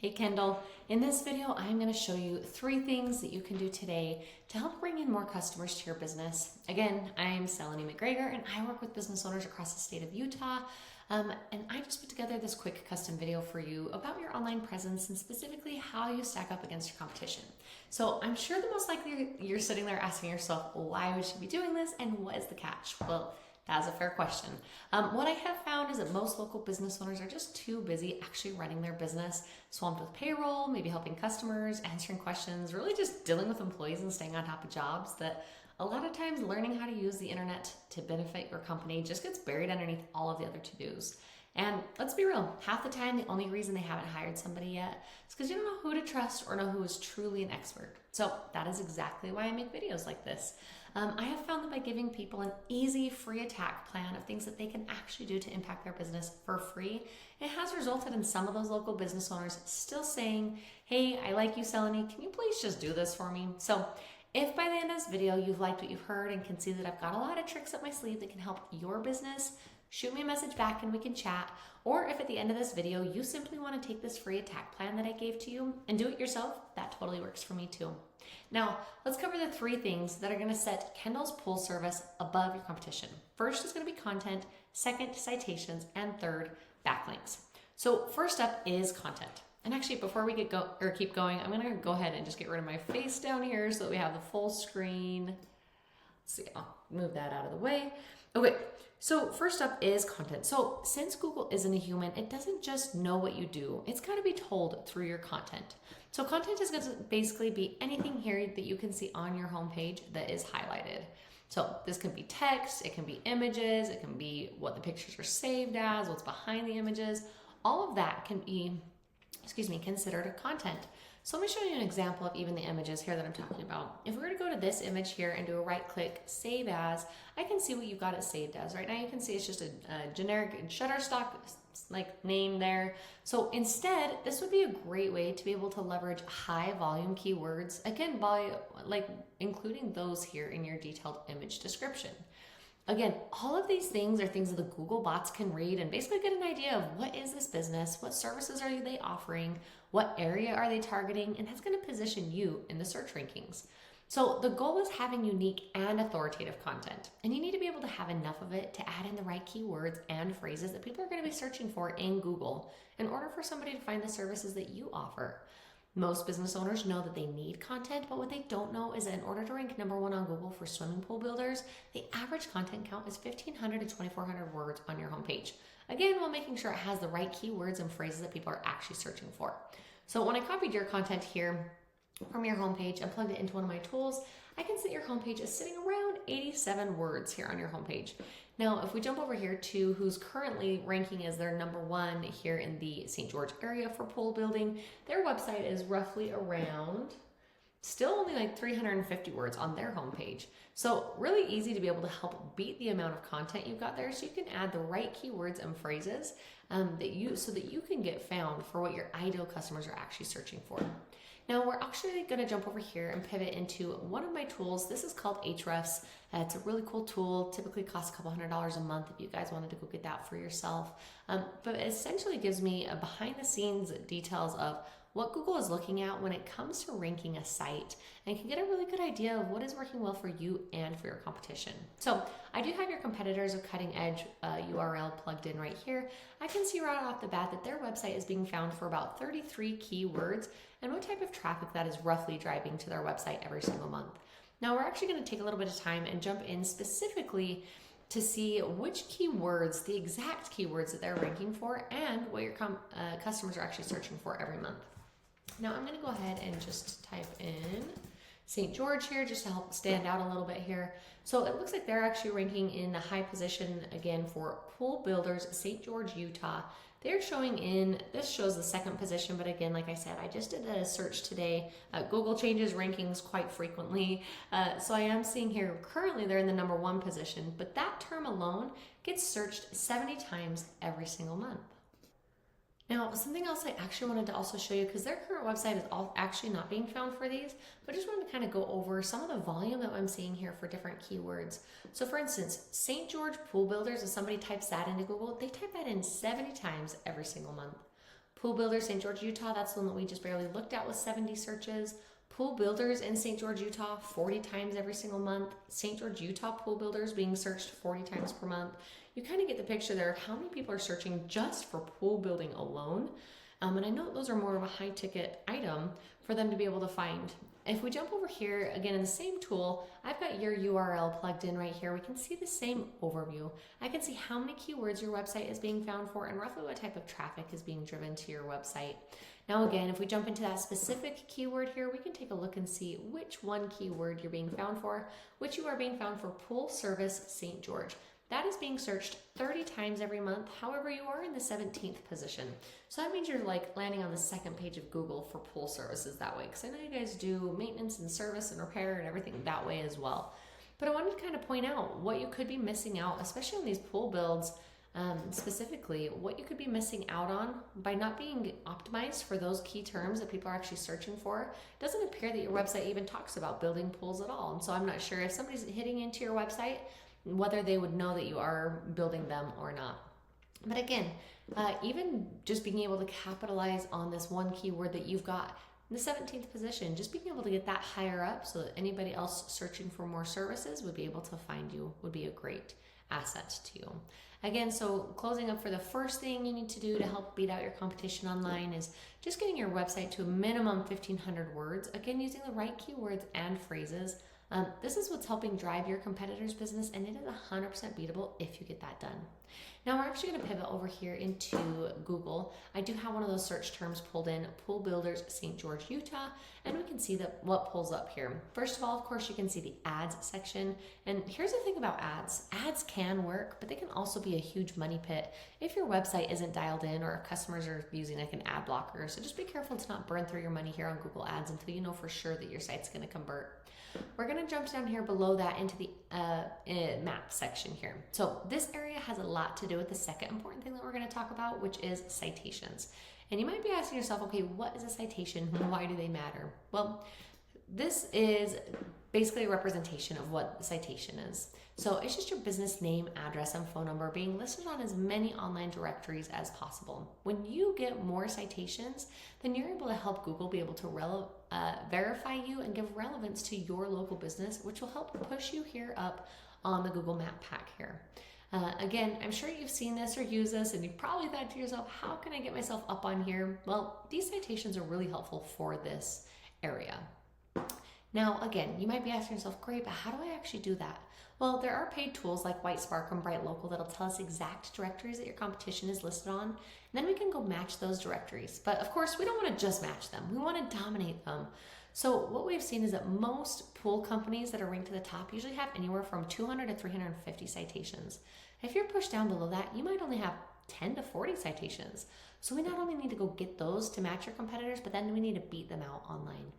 Hey Kendall, in this video I'm going to show you 3 things that you can do today to help bring in more customers to your business. Again, I'm Seleni and I work with business owners across the state of Utah. And I just put together this quick custom video for you about your online presence and specifically how you stack up against your competition. So I'm sure the most likely you're sitting there asking yourself, why would she be doing this and what is the catch? Well, that's a fair question. What I have found is that most local business owners are just too busy actually running their business, swamped with payroll, maybe helping customers, answering questions, really just dealing with employees and staying on top of jobs, that a lot of times learning how to use the internet to benefit your company just gets buried underneath all of the other to-dos. And let's be real, half the time the only reason they haven't hired somebody yet is because you don't know who to trust or know who is truly an expert. So that is exactly why I make videos like this. I have found that by giving people an easy, free attack plan of things that they can actually do to impact their business for free, it has resulted in some of those local business owners still saying, hey, I like you, Seleni, can you please just do this for me? So if by the end of this video you've liked what you've heard and can see that I've got a lot of tricks up my sleeve that can help your business, shoot me a message back and we can chat. Or if at the end of this video you simply want to take this free attack plan that I gave to you and do it yourself, that totally works for me too. Now, let's cover the 3 things that are going to set Kendall's pool service above your competition. First is going to be content, second, citations, and third, backlinks. So first up is content. And actually, before we keep going, I'm going to go ahead and just get rid of my face down here so that we have the full screen. Let's see, I'll move that out of the way. Okay, so first up is content. So since Google isn't a human, it doesn't just know what you do. It's got to be told through your content. So content is going to basically be anything here that you can see on your homepage that is highlighted. So this can be text, it can be images, it can be what the pictures are saved as, what's behind the images. All of that can be, considered a content. So let me show you an example of even the images here that I'm talking about. If we were to go to this image here and do a right click, save as, I can see what you've got it saved as. Right now you can see it's just a generic Shutterstock like name there. So instead, this would be a great way to be able to leverage high volume keywords, again, by including those here in your detailed image description. Again, all of these things are things that the Google bots can read and basically get an idea of what is this business, what services are they offering, what area are they targeting, and that's going to position you in the search rankings. So the goal is having unique and authoritative content, and you need to be able to have enough of it to add in the right keywords and phrases that people are going to be searching for in Google in order for somebody to find the services that you offer. Most business owners know that they need content, but what they don't know is that in order to rank #1 on Google for swimming pool builders, the average content count is 1,500 to 2,400 words on your homepage. Again, while making sure it has the right keywords and phrases that people are actually searching for. So when I copied your content here from your homepage and plugged it into one of my tools, I can see that your homepage is sitting around 87 words here on your homepage. Now, if we jump over here to who's currently ranking as their #1 here in the St. George area for pool building, their website is roughly around, still only like 350 words on their homepage. So really easy to be able to help beat the amount of content you've got there so you can add the right keywords and phrases so that you can get found for what your ideal customers are actually searching for. Now we're actually going to jump over here and pivot into one of my tools. This is called Ahrefs. It's a really cool tool. Typically costs a couple $100s a month if you guys wanted to go get that for yourself. But it essentially gives me a behind the scenes details of what Google is looking at when it comes to ranking a site, and can get a really good idea of what is working well for you and for your competition. So I do have your competitors of cutting edge URL plugged in right here. I can see right off the bat that their website is being found for about 33 keywords and what type of traffic that is roughly driving to their website every single month. Now we're actually going to take a little bit of time and jump in specifically to see which keywords, the exact keywords that they're ranking for, and what your customers are actually searching for every month. Now I'm going to go ahead and just type in St. George here just to help stand out a little bit here. So it looks like they're actually ranking in the high position again for Pool Builders, St. George, Utah. They're showing in, this shows the 2nd position, but again, like I said, I just did a search today. Google changes rankings quite frequently. So I am seeing here currently they're in the #1 position, but that term alone gets searched 70 times every single month. Now, something else I actually wanted to also show you, because their current website is actually not being found for these, but I just wanted to kind of go over some of the volume that I'm seeing here for different keywords. So for instance, St. George Pool Builders, if somebody types that into Google, they type that in 70 times every single month. Pool Builders St. George, Utah, that's the one that we just barely looked at with 70 searches. Pool Builders in St. George, Utah, 40 times every single month. St. George, Utah Pool Builders being searched 40 times per month. You kind of get the picture there of how many people are searching just for pool building alone. And I know those are more of a high ticket item for them to be able to find. If we jump over here, again in the same tool, I've got your URL plugged in right here. We can see the same overview. I can see how many keywords your website is being found for and roughly what type of traffic is being driven to your website. Now again, if we jump into that specific keyword here, we can take a look and see which one keyword you're being found for, which you are being found for Pool Service St. George. That is being searched 30 times every month. However, you are in the 17th position. So that means you're like landing on the second page of Google for pool services that way. Because I know you guys do maintenance and service and repair and everything that way as well. But I wanted to kind of point out what you could be missing out, especially on these pool builds, specifically, what you could be missing out on by not being optimized for those key terms that people are actually searching for. It doesn't appear that your website even talks about building pools at all. And so I'm not sure if somebody's hitting into your website, whether they would know that you are building them or not. But again, even just being able to capitalize on this one keyword that you've got in the 17th position, just being able to get that higher up so that anybody else searching for more services would be able to find you would be a great asset to you. Again, so closing up for the first thing you need to do to help beat out your competition online is just getting your website to a minimum 1,500 words. Again, using the right keywords and phrases. This is what's helping drive your competitor's business, and it is 100% beatable if you get that done. Now we're actually going to pivot over here into Google. I do have one of those search terms pulled in, Pool Builders St. George, Utah, and we can see that what pulls up here. First of all, of course, you can see the ads section. And here's the thing about ads. Ads can work, but they can also be a huge money pit if your website isn't dialed in or if customers are using like an ad blocker. So just be careful to not burn through your money here on Google Ads until you know for sure that your site's going to convert. We're going to jump down here below that into the map section here. So this area has a lot to do with the second important thing that we're going to talk about, which is citations. And you might be asking yourself, okay, what is a citation? Why do they matter? Well, this is basically a representation of what the citation is. So it's just your business name, address, and phone number being listed on as many online directories as possible. When you get more citations, then you're able to help Google be able to verify you and give relevance to your local business, which will help push you here up on the Google Map pack here. Again, I'm sure you've seen this or used this, and you've probably thought to yourself, how can I get myself up on here? Well, these citations are really helpful for this area. Now, again, you might be asking yourself, great, but how do I actually do that? Well, there are paid tools like Whitespark and Bright Local that'll tell us exact directories that your competition is listed on, and then we can go match those directories. But of course, we don't want to just match them. We want to dominate them. So what we've seen is that most pool companies that are ranked to the top usually have anywhere from 200 to 350 citations. If you're pushed down below that, you might only have 10 to 40 citations. So we not only need to go get those to match your competitors, but then we need to beat them out online.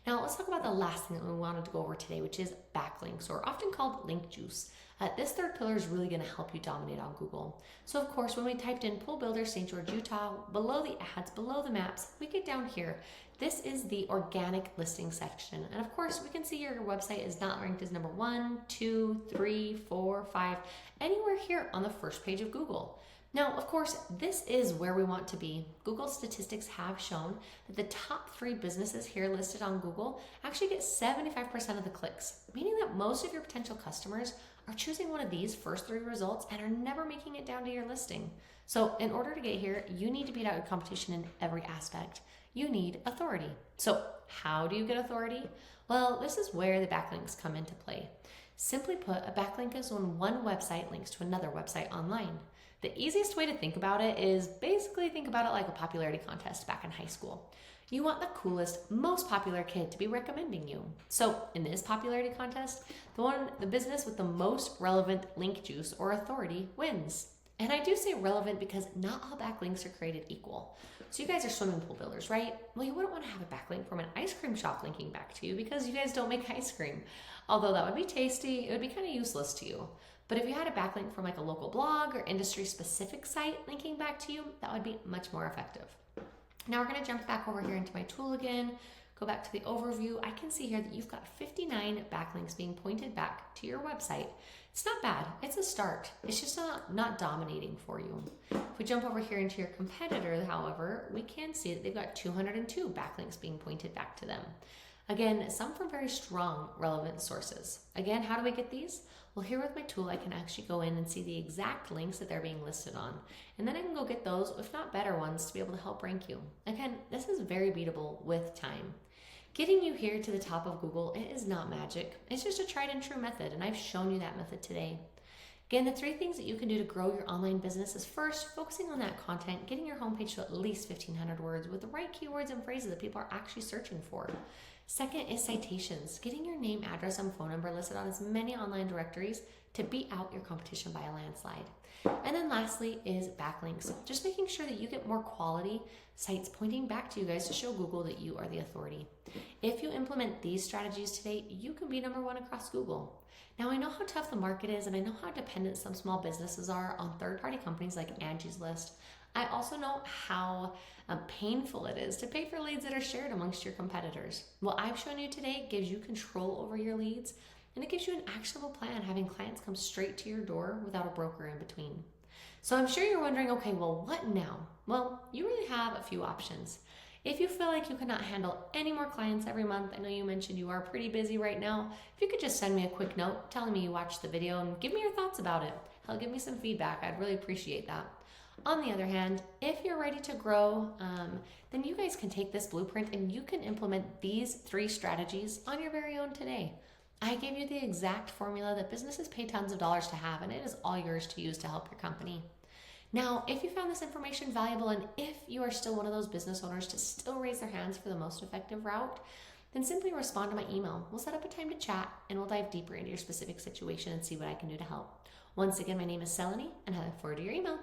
Now let's talk about the last thing that we wanted to go over today, which is backlinks, or often called link juice. This third pillar is really going to help you dominate on Google. So of course, when we typed in Pool Builders St. George, Utah, below the ads, below the maps, we get down here. This is the organic listing section. And of course, we can see your website is not ranked as number 1, 2, 3, 4, 5, anywhere here on the first page of Google. Now, of course, this is where we want to be. Google statistics have shown that the top 3 businesses here listed on Google actually get 75% of the clicks, meaning that most of your potential customers are choosing one of these first 3 results and are never making it down to your listing. So in order to get here, you need to beat out your competition in every aspect. You need authority. So how do you get authority? Well, this is where the backlinks come into play. Simply put, a backlink is when one website links to another website online. The easiest way to think about it is basically think about it like a popularity contest back in high school. You want the coolest, most popular kid to be recommending you. So in this popularity contest, the business with the most relevant link juice or authority wins. And I do say relevant because not all backlinks are created equal. So you guys are swimming pool builders, right? Well, you wouldn't want to have a backlink from an ice cream shop linking back to you because you guys don't make ice cream. Although that would be tasty, it would be kind of useless to you. But if you had a backlink from like a local blog or industry-specific site linking back to you, that would be much more effective. Now we're going to jump back over here into my tool again, go back to the overview, I can see here that you've got 59 backlinks being pointed back to your website. It's not bad. It's a start. It's just not dominating for you. If we jump over here into your competitor, however, we can see that they've got 202 backlinks being pointed back to them. Again, some from very strong, relevant sources. Again, how do we get these? Well, here with my tool, I can actually go in and see the exact links that they're being listed on. And then I can go get those, if not better ones, to be able to help rank you. Again, this is very beatable with time. Getting you here to the top of Google, it is not magic. It's just a tried and true method, and I've shown you that method today. Again, the 3 things that you can do to grow your online business is first, focusing on that content, getting your homepage to at least 1,500 words with the right keywords and phrases that people are actually searching for. Second is citations, getting your name, address, and phone number listed on as many online directories to beat out your competition by a landslide. And then lastly is backlinks, just making sure that you get more quality sites pointing back to you guys to show Google that you are the authority. If you implement these strategies today, you can be number 1 across Google. Now, I know how tough the market is, and I know how dependent some small businesses are on third-party companies like Angie's List. I also know how painful it is to pay for leads that are shared amongst your competitors. What I've shown you today gives you control over your leads, and it gives you an actionable plan, having clients come straight to your door without a broker in between. So I'm sure you're wondering, okay, well, what now? Well, you really have a few options. If you feel like you cannot handle any more clients every month, I know you mentioned you are pretty busy right now, if you could just send me a quick note telling me you watched the video and give me your thoughts about it. Hell, give me some feedback. I'd really appreciate that. On the other hand, if you're ready to grow, then you guys can take this blueprint and you can implement these 3 strategies on your very own today. I gave you the exact formula that businesses pay tons of dollars to have, and it is all yours to use to help your company. Now, if you found this information valuable, and if you are still one of those business owners to still raise their hands for the most effective route, then simply respond to my email. We'll set up a time to chat, and we'll dive deeper into your specific situation and see what I can do to help. Once again, my name is Seleni, and I look forward to your email.